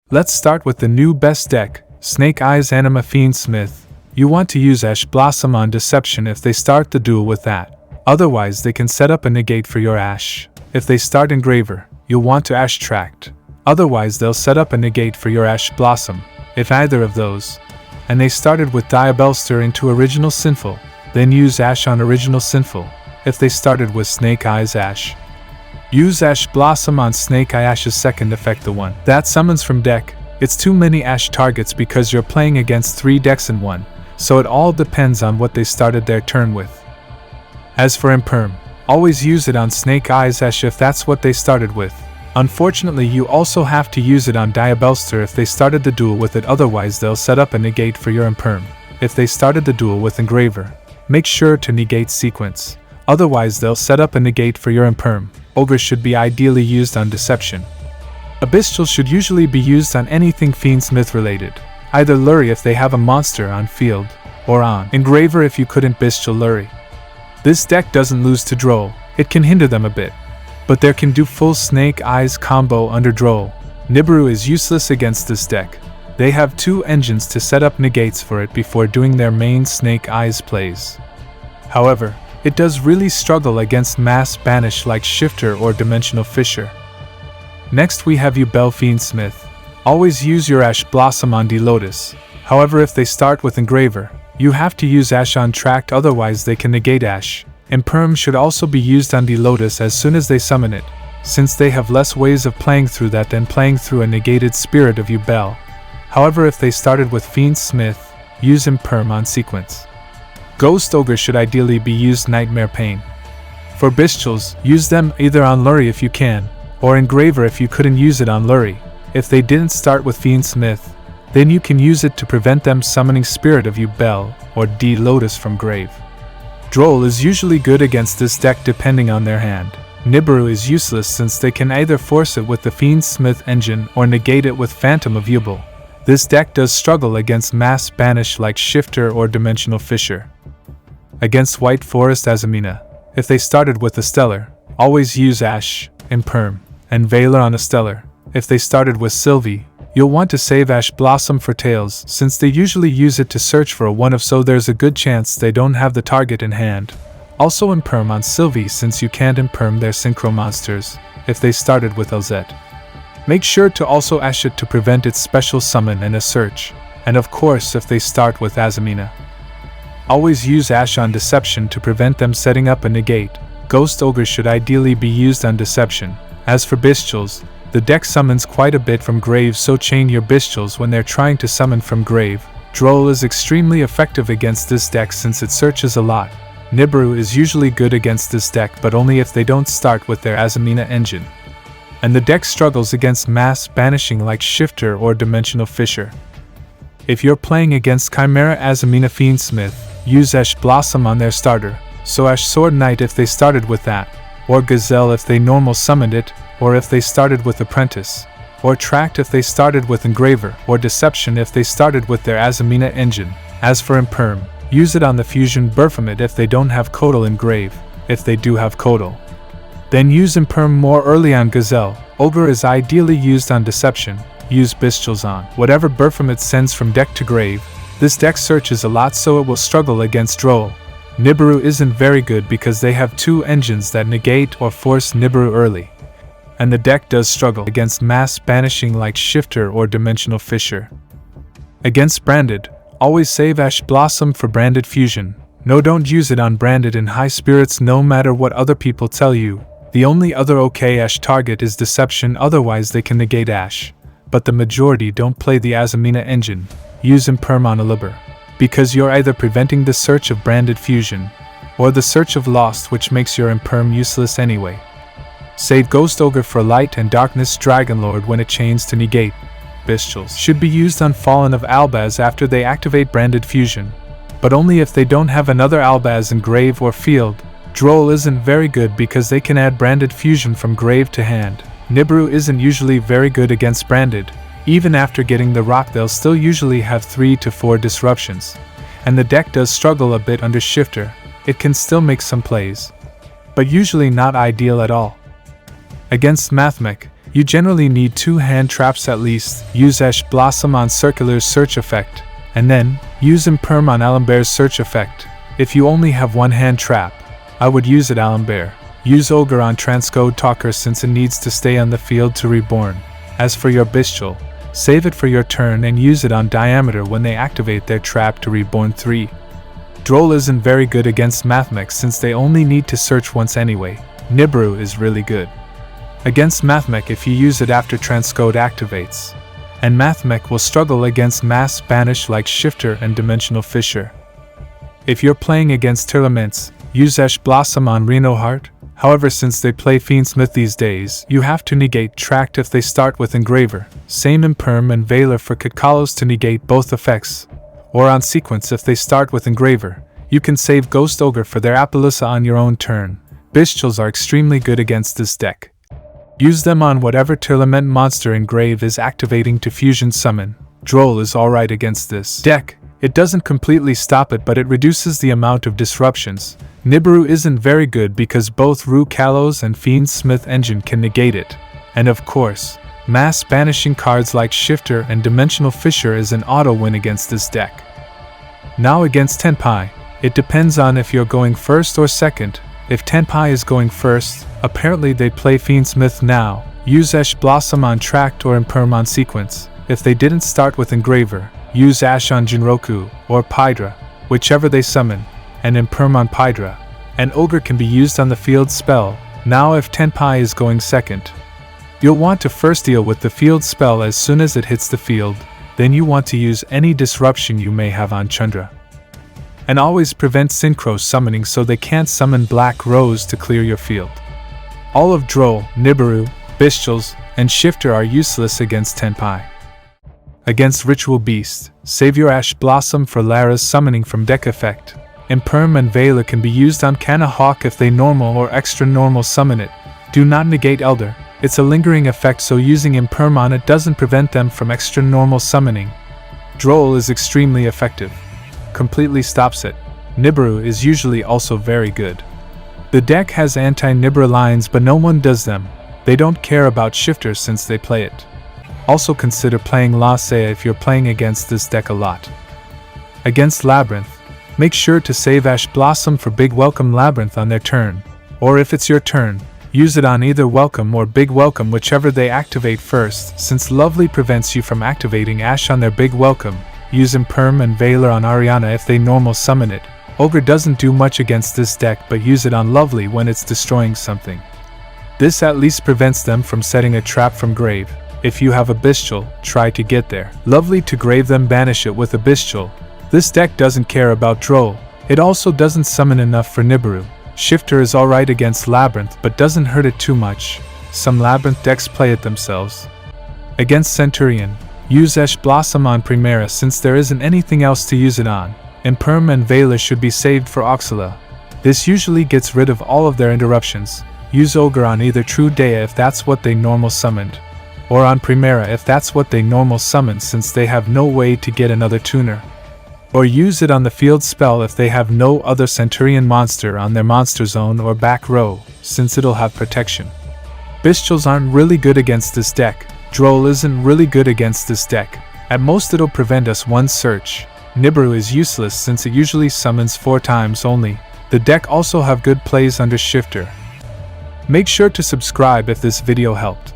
Let's start with the new best deck, Snake Eyes Anima Fiendsmith. You want to use Ash Blossom on Deception if they start the duel with that. Otherwise they can set up a negate for your Ash. If they start Engraver, you'll want to Ash Tract. Otherwise they'll set up a negate for your Ash Blossom. If either of those, and they started with Diabelster into Original Sinful, then use Ash on Original Sinful. If they started with Snake Eyes Ash, use Ash Blossom on Snake Eye Ash's second effect, the one that summons from deck. It's too many Ash targets because you're playing against 3 decks in one, so it all depends on what they started their turn with. As for Imperm, always use it on Snake Eyes Ash if that's what they started with. Unfortunately, you also have to use it on Diabelster if they started the duel with it, otherwise they'll set up a negate for your Imperm. If they started the duel with Engraver, make sure to negate sequence. Otherwise they'll set up a negate for your Imperm. Ogre should be ideally used on Deception. Abyssal should usually be used on anything Fiendsmith related. Either Lurie if they have a monster on field, or on Engraver if you couldn't Bestial Lurie. This deck doesn't lose to Droll, it can hinder them a bit. But there can do full Snake Eyes combo under Droll. Nibiru is useless against this deck. They have 2 engines to set up negates for it before doing their main Snake Eyes plays. However, it does really struggle against mass banish like Shifter or Dimensional Fissure. Next we have Yubel Fiendsmith. Always use your Ash Blossom on D-Lotus. However, if they start with Engraver, you have to use Ash on Tract, otherwise they can negate Ash. Imperm should also be used on D-Lotus as soon as they summon it, since they have less ways of playing through that than playing through a negated Spirit of Yubel. However, if they started with Fiendsmith, use Imperm on sequence. Ghost Ogre should ideally be used Nightmare Pain. For Bestials, use them either on Lurie if you can, or Engraver if you couldn't use it on Lurie. If they didn't start with Fiendsmith, then you can use it to prevent them summoning Spirit of Yubel or D-Lotus from grave. Droll is usually good against this deck depending on their hand. Nibiru is useless since they can either force it with the Fiendsmith engine or negate it with Phantom of Yubel. This deck does struggle against mass banish like Shifter or Dimensional Fissure. Against White Forest Azamina, if they started with a Stellar, always use Ash, Imperm, and Valor on a Stellar. If they started with Sylvie, you'll want to save Ash Blossom for Tails since they usually use it to search for a 1-of, so there's a good chance they don't have the target in hand. Also Imperm on Sylvie since you can't Imperm their Synchro monsters if they started with LZ. Make sure to also Ash it to prevent its special summon and a search, and of course if they start with Azamina. Always use Ash on Deception to prevent them setting up a negate. Ghost Ogre should ideally be used on Deception. As for Bestials, the deck summons quite a bit from grave, so chain your Bestials when they're trying to summon from grave. Droll is extremely effective against this deck since it searches a lot. Nibiru is usually good against this deck but only if they don't start with their Azamina engine. And the deck struggles against mass banishing like Shifter or Dimensional Fissure. If you're playing against Chimera Azamina Fiendsmith, use Ash Blossom on their starter, so Ash Sword Knight if they started with that, or Gazelle if they normal summoned it, or if they started with Apprentice, or Tract if they started with Engraver, or Deception if they started with their Azamina engine. As for Imperm, use it on the Fusion Baphomet if they don't have Codal Engrave. If they do have Codal, then use Imperm more early on Gazelle. Ogre is ideally used on Deception. Use Bestials on whatever Baphomet sends from deck to grave. This deck searches a lot, so it will struggle against Droll. Nibiru isn't very good because they have 2 engines that negate or force Nibiru early. And the deck does struggle against mass banishing like Shifter or Dimensional Fissure. Against Branded, always save Ash Blossom for Branded Fusion. No, don't use it on Branded in high spirits no matter what other people tell you. The only other okay Ash target is Deception, otherwise they can negate Ash. But the majority don't play the Azamina engine. Use Imperm on Aliber, because you're either preventing the search of Branded Fusion, or the search of Lost, which makes your Imperm useless anyway. Save Ghost Ogre for Light and Darkness Dragonlord when it chains to negate. Bestials should be used on Fallen of Albaz after they activate Branded Fusion, but only if they don't have another Albaz in grave or field. Droll isn't very good because they can add Branded Fusion from grave to hand. Nibiru isn't usually very good against Branded. Even after getting the rock, they'll still usually have 3 to 4 disruptions. And the deck does struggle a bit under Shifter. It can still make some plays, but usually not ideal at all. Against Mathmech, You generally need 2 hand traps at least. Use Ash Blossom on Circular's search effect, and then use Imperm on Alamber's search effect. If you only have 1 hand trap, I would use it Alamber. Use Ogre on Transcode Talker since it needs to stay on the field to reborn. As for your Bestial, save it for your turn and use it on Diameter when they activate their trap to reborn 3. Droll isn't very good against Mathmech since they only need to search once anyway. Nibiru is really good against Mathmech if you use it after Transcode activates, and Mathmech will struggle against Mass Banish like Shifter and Dimensional Fissure. If you're playing against Tearlaments, use Ash Blossom on Reno Heart. However, since they play Fiendsmith these days, you have to negate Tract if they start with Engraver. Same Imperm and Veiler for Kitkalos to negate both effects. Or on Sequence if they start with Engraver. You can save Ghost Ogre for their Apollousa on your own turn. Bestials are extremely good against this deck. Use them on whatever Tearlament monster Engrave is activating to fusion summon. Droll is alright against this deck. It doesn't completely stop it, but it reduces the amount of disruptions. Nibiru isn't very good because both Rue Kalos and Fiendsmith Engine can negate it. And of course, mass banishing cards like Shifter and Dimensional Fissure is an auto win against this deck. Now against Tenpai, it depends on if you're going first or second. If Tenpai is going first, apparently they play Fiendsmith now. Use Ash Blossom on Tract or Imperm on Sequence. If they didn't start with Engraver, use Ash on Jinroku or Pydra, whichever they summon, and Imperm on Pydra. An Ogre can be used on the field spell. Now if Tenpai is going second, you'll want to first deal with the field spell as soon as it hits the field, then you want to use any disruption you may have on Chandra. And always prevent Synchro summoning so they can't summon Black Rose to clear your field. All of Droll, Nibiru, Bestials, and Shifter are useless against Tenpai. Against Ritual Beast, save your Ash Blossom for Lara's summoning from deck effect. Imperm and Veiler can be used on Kana Hawk if they normal or extra normal summon it. Do not negate Elder, it's a lingering effect, so using Imperm on it doesn't prevent them from extra normal summoning. Droll is extremely effective. Completely stops it. Nibiru is usually also very good. The deck has anti-Nibiru lines, but no one does them. They don't care about Shifter since they play it. Also consider playing Lasea if you're playing against this deck a lot. Against Labrynth, make sure to save Ash Blossom for Big Welcome Labrynth on their turn. Or if it's your turn, use it on either Welcome or Big Welcome, whichever they activate first, since Lovely prevents you from activating Ash on their Big Welcome. Use Imperm and Veiler on Ariana if they normal summon it. Ogre doesn't do much against this deck, but use it on Lovely when it's destroying something. This at least prevents them from setting a trap from grave. If you have a Bestial, try to get there. Lovely to grave them, banish it with a Bestial. This deck doesn't care about Droll. It also doesn't summon enough for Nibiru. Shifter is alright against Labrynth but doesn't hurt it too much. Some Labrynth decks play it themselves. Against Centurion, use Ash Blossom on Chimera since there isn't anything else to use it on. Imperm and Veiler should be saved for Oxala. This usually gets rid of all of their interruptions. Use Ogre on either True Dea if that's what they normal summoned, or on Chimera if that's what they normal summoned since they have no way to get another tuner. Or use it on the field spell if they have no other Centurion monster on their monster zone or back row, since it'll have protection. Bestials aren't really good against this deck. Droll isn't really good against this deck. At most it'll prevent us one search. Nibiru is useless since it usually summons 4 times only. The deck also have good plays under Shifter. Make sure to subscribe if this video helped.